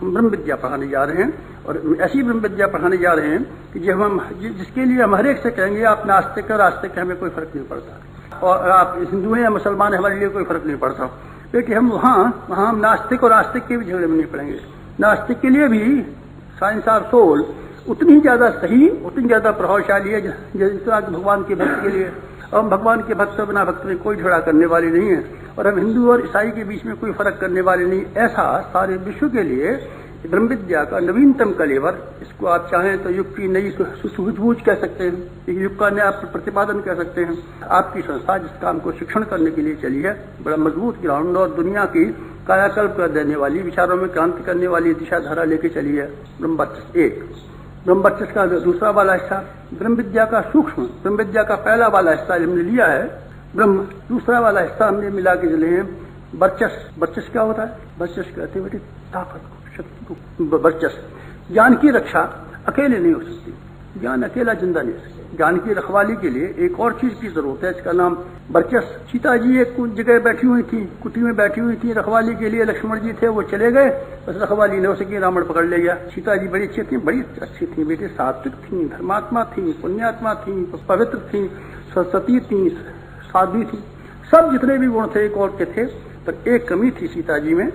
हम ब्रह्म विद्या पढ़ाने जा रहे हैं और ऐसी ब्रह्म विद्या पढ़ाने जा रहे हैं कि जब हम जिसके लिए हम हर एक से कहेंगे आप नास्तिक और आस्तिक हमें कोई फर्क नहीं पड़ता और आप हिंदू हैं या मुसलमान, हमारे लिए कोई फर्क नहीं पड़ता, क्योंकि हम वहाँ हम नास्तिक और आस्तिक के भी झगड़े में नहीं पड़ेंगे। नास्तिक के लिए भी साइंस ऑफ सोल उतनी ज्यादा सही, उतनी ज्यादा प्रभावशाली है जितना भगवान के भक्त के लिए। हम भगवान के भक्त बिना भक्त में कोई झगड़ा करने वाले नहीं है और हम हिंदू और ईसाई के बीच में कोई फर्क करने वाले नहीं। ऐसा सारे विश्व के लिए ब्रह्म विद्या का नवीनतम कलेवर, इसको आप चाहें तो युग की नई सूझबूझ कह सकते हैं, युग का नया प्रतिपादन कह सकते हैं। आपकी संस्था जिस काम को शिक्षण करने के लिए चली है, बड़ा मजबूत ग्राउंड और दुनिया की कायाकल्प कर देने वाली, विचारों में क्रांति करने वाली दिशा धारा लेके चली है। ब्रह्मवर्चस्व एक, ब्रह्मवर्चस्व का दूसरा वाला हिस्सा, ब्रह्म विद्या का सूक्ष्म, ब्रह्म विद्या का पहला वाला हिस्सा हमने लिया है ब्रह्म, दूसरा वाला हिस्सा हमने मिला के चले हैं वर्चस्व। वर्चस्व क्या होता है? वर्चस्व कहते हैं बेटे ताकत, शक्ति को। वर्चस्व, ज्ञान की रक्षा अकेले नहीं हो सकती, ज्ञान अकेला जिंदा नहीं हो सकता। ज्ञान की रखवाली के लिए एक और चीज की जरूरत है, इसका नाम वर्चस्व। सीता जी एक जगह बैठी हुई थी, कुटी में बैठी हुई थी रखवाली के लिए, लक्ष्मण जी थे वो चले गए, बस रखवाली न हो सकी, रावण पकड़ ले गया। सीता जी बड़ी अच्छी थी, बड़ी अच्छी थी बेटे, सात्विक थी, धर्मात्मा थी, पुण्यात्मा थी, पवित्र थी, सरस्वती थी, साध्वी थी, सब जितने भी गुण थे एक और के थे, पर एक कमी थी सीता जी में।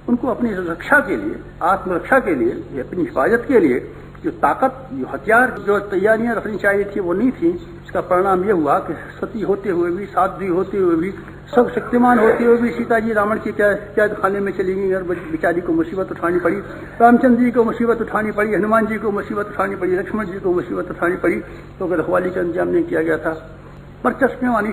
उनको अपनी रक्षा के लिए, आत्मरक्षा के लिए, अपनी हिफाजत के लिए जो ताकत, जो हथियार, जो तैयारियां रखनी चाहिए थी वो नहीं थी। इसका परिणाम ये हुआ कि सती होते हुए भी, साध्वी होते हुए भी, सब शक्तिमान होते हुए भी सीता जी रावण की कैद खाने में चली गई और बेचारी को मुसीबत उठानी पड़ी। रामचंद्र जी को मुसीबत उठानी पड़ी, हनुमान जी को मुसीबत उठानी पड़ी, लक्ष्मण जी को मुसीबत उठानी पड़ी, तो रखवाली का इंतजाम नहीं किया गया था। वर्चस्व में आनी